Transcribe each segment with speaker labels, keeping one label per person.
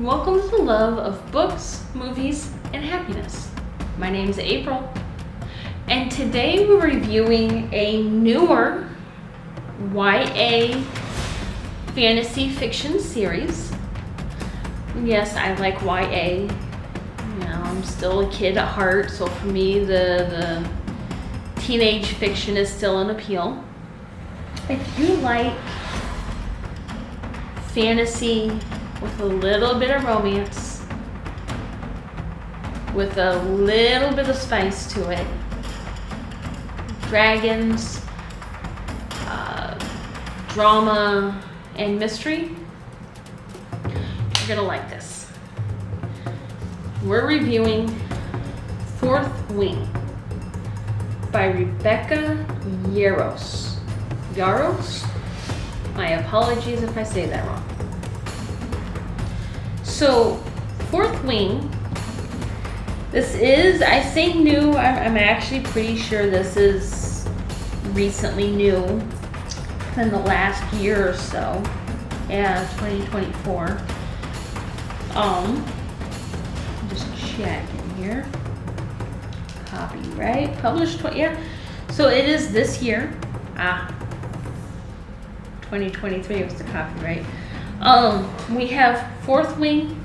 Speaker 1: welcome to the love of books, movies, and happiness. My name is April, and today we're reviewing a newer YA fantasy fiction series. Yes, I like YA. You know, I'm still a kid at heart, so for me the teenage fiction is still an appeal. If you like fantasy with a little bit of romance, with a little bit of spice to it, dragons, drama, and mystery, you're gonna like this. We're reviewing Fourth Wing by Rebecca Yarros. Yarros? My apologies if I say that wrong. So, Fourth Wing, this is, I say new, I'm actually pretty sure this is recently new, in the last year or so. Yeah, 2024. Just checking here. Copyright, published, yeah. So it is this year. 2023 was the copyright. We have Fourth Wing,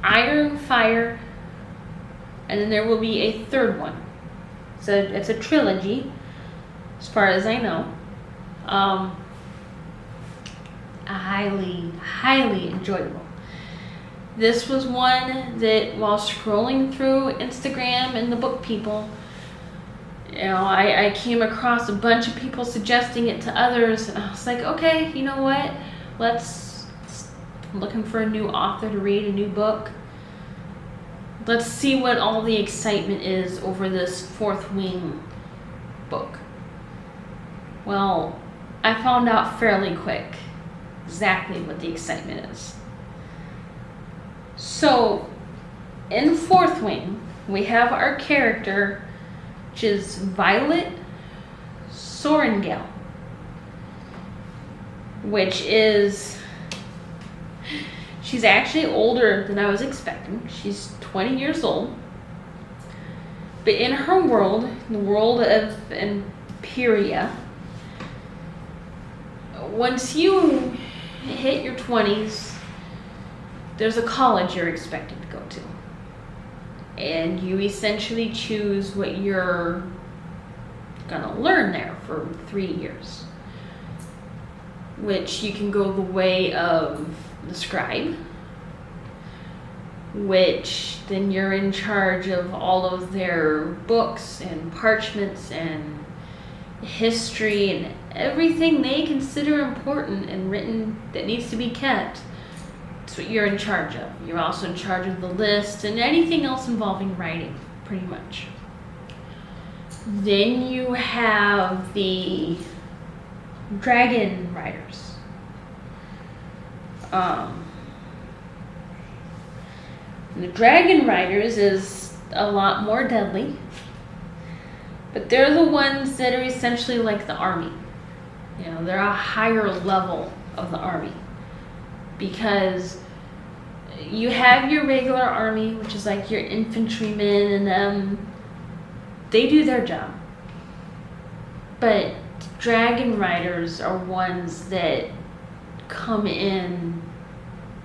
Speaker 1: Iron Fire, and then there will be a third one. So it's a trilogy, as far as I know. Highly enjoyable. This was one that, while scrolling through Instagram and the book people, you know, I came across a bunch of people suggesting it to others, and I was like, okay, you know what? I'm looking for a new author to read, a new book. Let's see what all the excitement is over this Fourth Wing book. Well, I found out fairly quick exactly what the excitement is. So, in Fourth Wing, we have our character, which is Violet Sorrengail, which is, she's actually older than I was expecting. She's 20 years old. But in her world, the world of Imperia, once you hit your 20s, there's a college you're expected to go to. And you essentially choose what you're gonna learn there for 3 years. Which you can go the way of the scribe, which then you're in charge of all of their books and parchments and history and everything they consider important and written that needs to be kept. That's what you're in charge of. You're also in charge of the list and anything else involving writing, pretty much. Then you have the dragon riders. The dragon riders is a lot more deadly, but they're the ones that are essentially like the army. You know, they're a higher level of the army, because you have your regular army, which is like your infantrymen, and they do their job. But dragon riders are ones that come in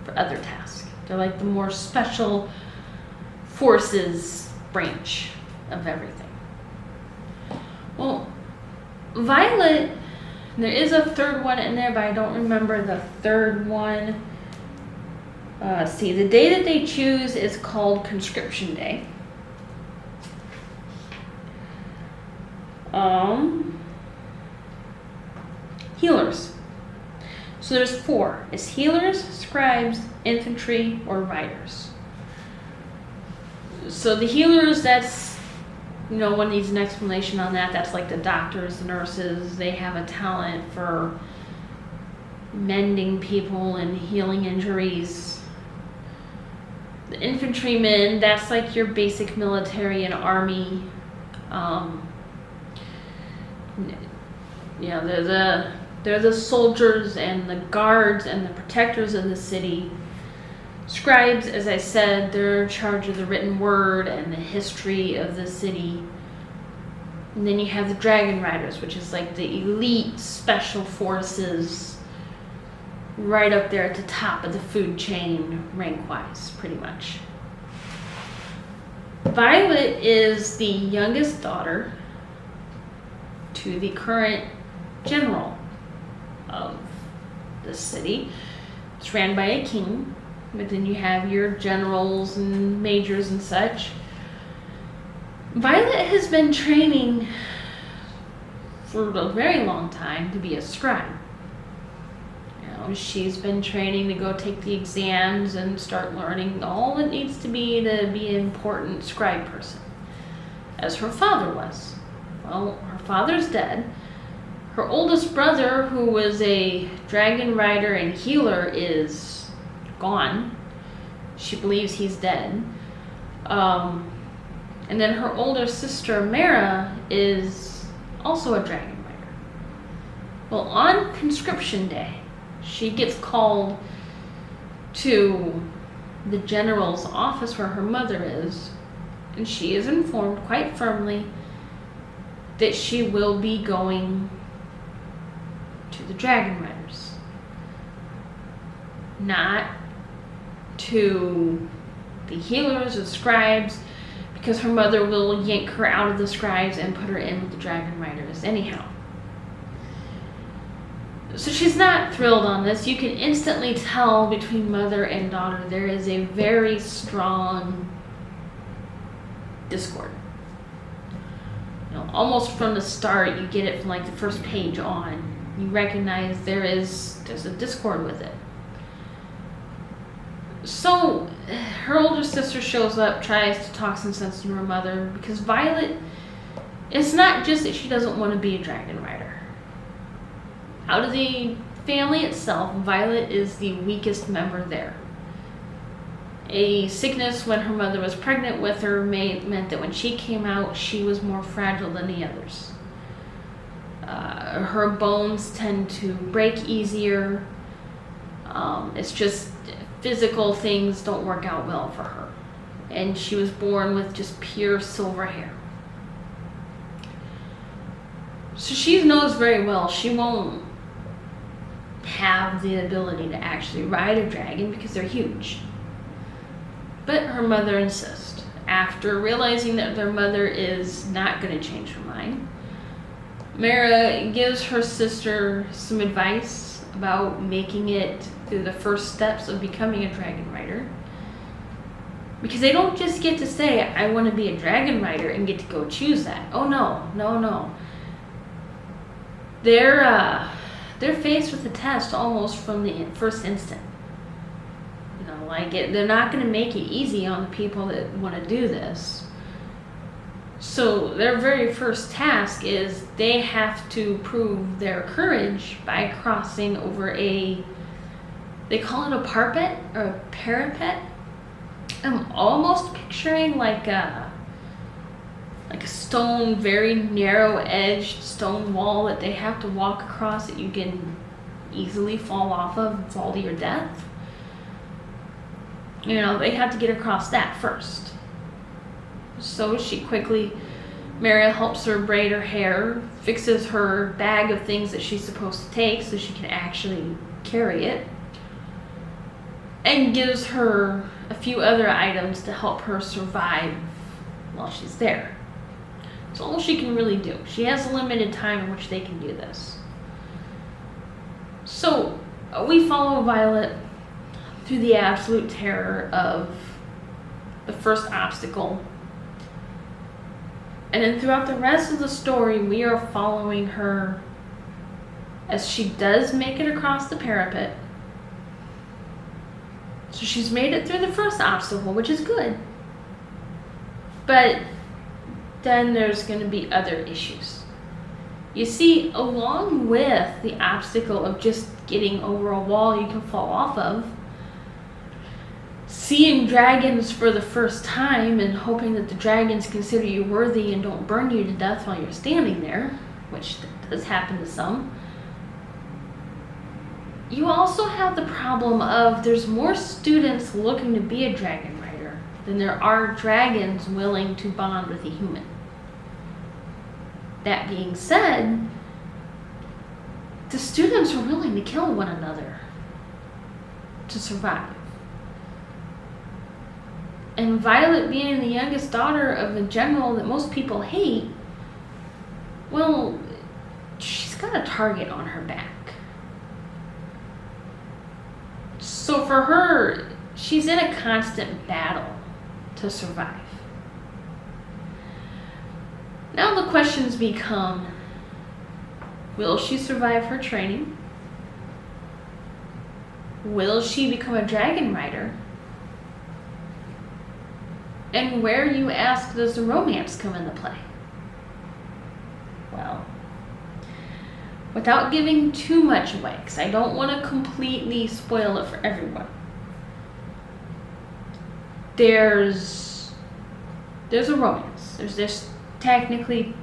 Speaker 1: for other tasks. They're like the more special forces branch of everything. Well, Violet, there is a third one in there, but I don't remember the third one. See, the day that they choose is called Conscription Day. Healers. So there's 4. It's healers, scribes, infantry, or riders. So the healers, that's, you know, one needs an explanation on that. That's like the doctors, the nurses. They have a talent for mending people and healing injuries. The infantrymen, that's like your basic military and army. You know, the They're the soldiers and the guards and the protectors of the city. Scribes, as I said, they're in charge of the written word and the history of the city. And then you have the dragon riders, which is like the elite special forces, right up there at the top of the food chain, rank-wise, pretty much. Violet is the youngest daughter to the current general of the city. It's ran by a king, but then you have your generals and majors and such. Violet has been training for a very long time to be a scribe. She's been training to go take the exams and start learning all it needs to be an important scribe person, as her father was. Well, her father's dead. Her oldest brother, who was a dragon rider and healer, is gone. She believes he's dead. And then her older sister, Mara, is also a dragon rider. Well, on conscription day, she gets called to the general's office where her mother is, and she is informed quite firmly that she will be going to the dragon riders, not to the healers or scribes, because her mother will yank her out of the scribes and put her in with the dragon riders anyhow. So she's not thrilled on this. You can instantly tell between mother and daughter there is a very strong discord. Almost from the start, you get it from like the first page on. You recognize there's a discord with it. So her older sister shows up, tries to talk some sense to her mother, because Violet, it's not just that she doesn't want to be a dragon rider. Out of the family itself, Violet is the weakest member there. A sickness when her mother was pregnant with her meant that when she came out, she was more fragile than the others. Her bones tend to break easier. It's just physical things don't work out well for her. And she was born with just pure silver hair. So she knows very well she won't have the ability to actually ride a dragon because they're huge. But her mother insists. After realizing that their mother is not going to change her mind, Mara gives her sister some advice about making it through the first steps of becoming a dragon rider. Because they don't just get to say, I want to be a dragon rider and get to go choose that. Oh no. They're faced with a test almost from the first instant. They're not going to make it easy on the people that want to do this. So their very first task is they have to prove their courage by crossing over they call it a parapet or a parapet. I'm almost picturing like a stone, very narrow-edged stone wall that they have to walk across that you can easily fall off of and fall to your death. They have to get across that first. So Mara helps her braid her hair, fixes her bag of things that she's supposed to take so she can actually carry it, and gives her a few other items to help her survive while she's there. It's all she can really do. She has a limited time in which they can do this. So we follow Violet through the absolute terror of the first obstacle. And then throughout the rest of the story, we are following her as she does make it across the parapet. So she's made it through the first obstacle, which is good. But then there's going to be other issues. You see, along with the obstacle of just getting over a wall you can fall off of, seeing dragons for the first time and hoping that the dragons consider you worthy and don't burn you to death while you're standing there, which does happen to some, you also have the problem of there's more students looking to be a dragon rider than there are dragons willing to bond with a human. That being said, the students are willing to kill one another to survive. And Violet, being the youngest daughter of a general that most people hate, well, she's got a target on her back. So for her, she's in a constant battle to survive. Now the questions become, will she survive her training? Will she become a dragon rider? And where, you ask, does the romance come into play? Well, without giving too much away, because I don't want to completely spoil it for everyone, there's a romance. There's technically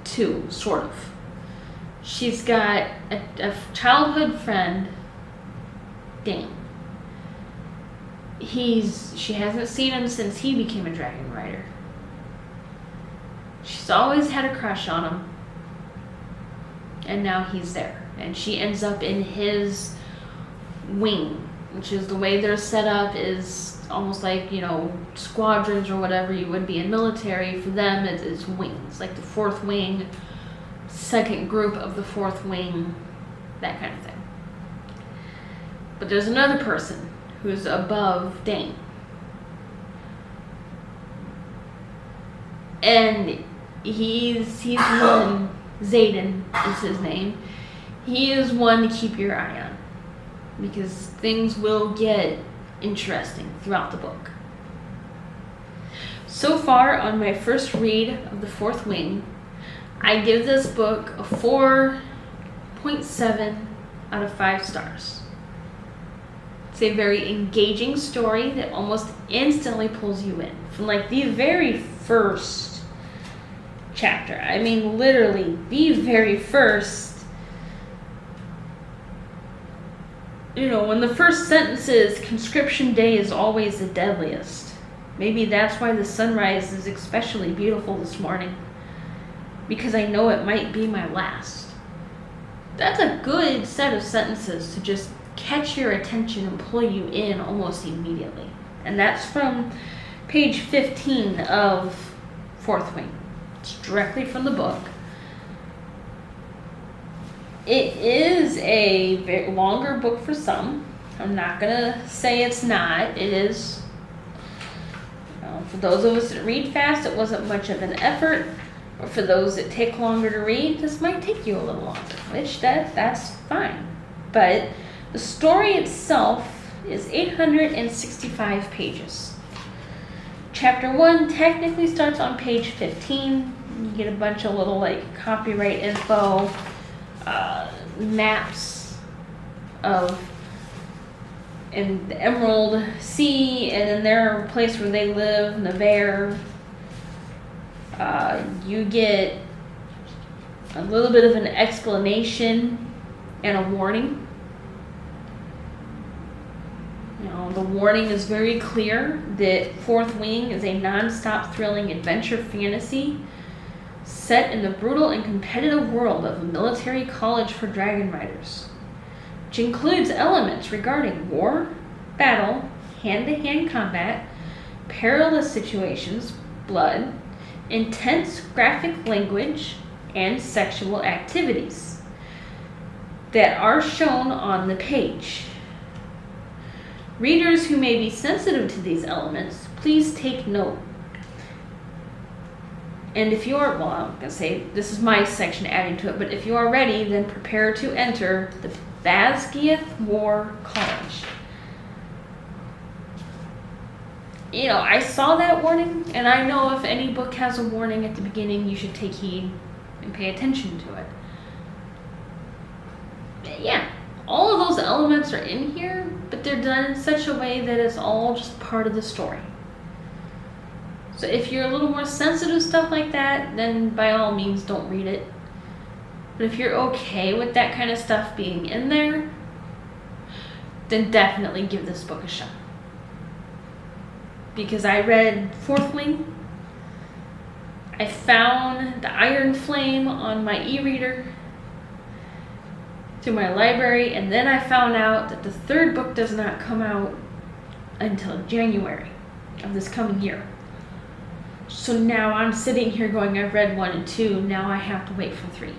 Speaker 1: two, sort of. She's got a childhood friend, Dan. She hasn't seen him since he became a dragon rider. She's always had a crush on him. And now he's there. And she ends up in his wing, which is the way they're set up is almost like, squadrons or whatever you would be in military. For them, it's wings, like the 4th wing, 2nd group of the 4th wing, that kind of thing. But there's another person who's above Dane. And he's one, Xaden is his name. He is one to keep your eye on, because things will get interesting throughout the book. So far, on my first read of the 4th Wing, I give this book a 4.7 out of 5 stars. It's a very engaging story that almost instantly pulls you in. From like the very first chapter. I mean, literally, the very first. When the first sentence is, conscription day is always the deadliest. Maybe that's why the sunrise is especially beautiful this morning. Because I know it might be my last. That's a good set of sentences to just catch your attention and pull you in almost immediately. And that's from page 15 of 4th Wing. It's directly from the book. It is a very longer book for some. I'm not going to say it's not. It is. For those of us that read fast, it wasn't much of an effort. But for those that take longer to read, this might take you a little longer, which that's fine. But the story itself is 865 pages. Chapter 1 technically starts on page 15. You get a bunch of little copyright info, maps in the Emerald Sea, and in their place where they live, Navarre. You get a little bit of an explanation and a warning. The warning is very clear that 4th Wing is a non-stop thrilling adventure fantasy set in the brutal and competitive world of a military college for dragon riders, which includes elements regarding war, battle, hand-to-hand combat, perilous situations, blood, intense graphic language, and sexual activities that are shown on the page. Readers who may be sensitive to these elements, please take note. And if you are, I'm going to say this is my section adding to it, but if you are ready, then prepare to enter the Basgiath War College. I saw that warning, and I know if any book has a warning at the beginning, you should take heed and pay attention to it. But yeah, all of those elements are in here, but they're done in such a way that it's all just part of the story. So if you're a little more sensitive to stuff like that, then by all means don't read it. But if you're okay with that kind of stuff being in there, then definitely give this book a shot. Because I read Fourth Wing, I found the Iron Flame on my e-reader through my library, and then I found out that the third book does not come out until January of this coming year. So now I'm sitting here going, I've read 1 and 2, now I have to wait for 3.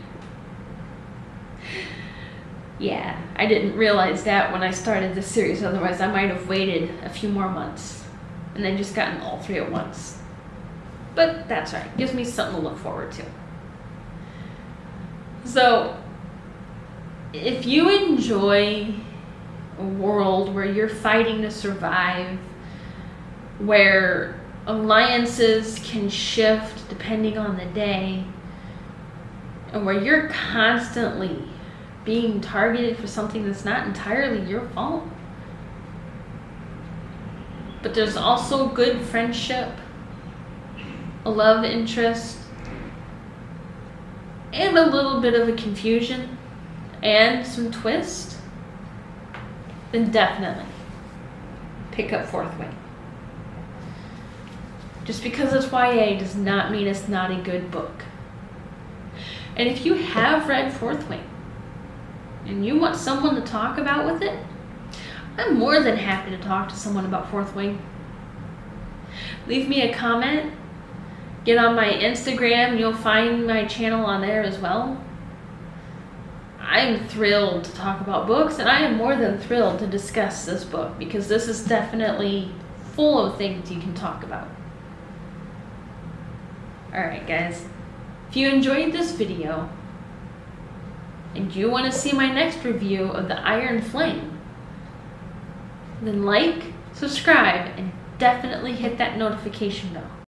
Speaker 1: Yeah, I didn't realize that when I started this series, otherwise I might have waited a few more months and then just gotten all 3 at once. But that's all right, it gives me something to look forward to. So, if you enjoy a world where you're fighting to survive, where alliances can shift depending on the day, and where you're constantly being targeted for something that's not entirely your fault, but there's also good friendship, a love interest, and a little bit of a confusion, and some twist, then definitely pick up Fourth Wing. Just because it's YA does not mean it's not a good book. And if you have read Fourth Wing and you want someone to talk about with it, I'm more than happy to talk to someone about Fourth Wing. Leave me a comment. Get on my Instagram. You'll find my channel on there as well. I'm thrilled to talk about books, and I am more than thrilled to discuss this book because this is definitely full of things you can talk about. Alright guys, if you enjoyed this video and you want to see my next review of the Iron Flame, then like, subscribe, and definitely hit that notification bell.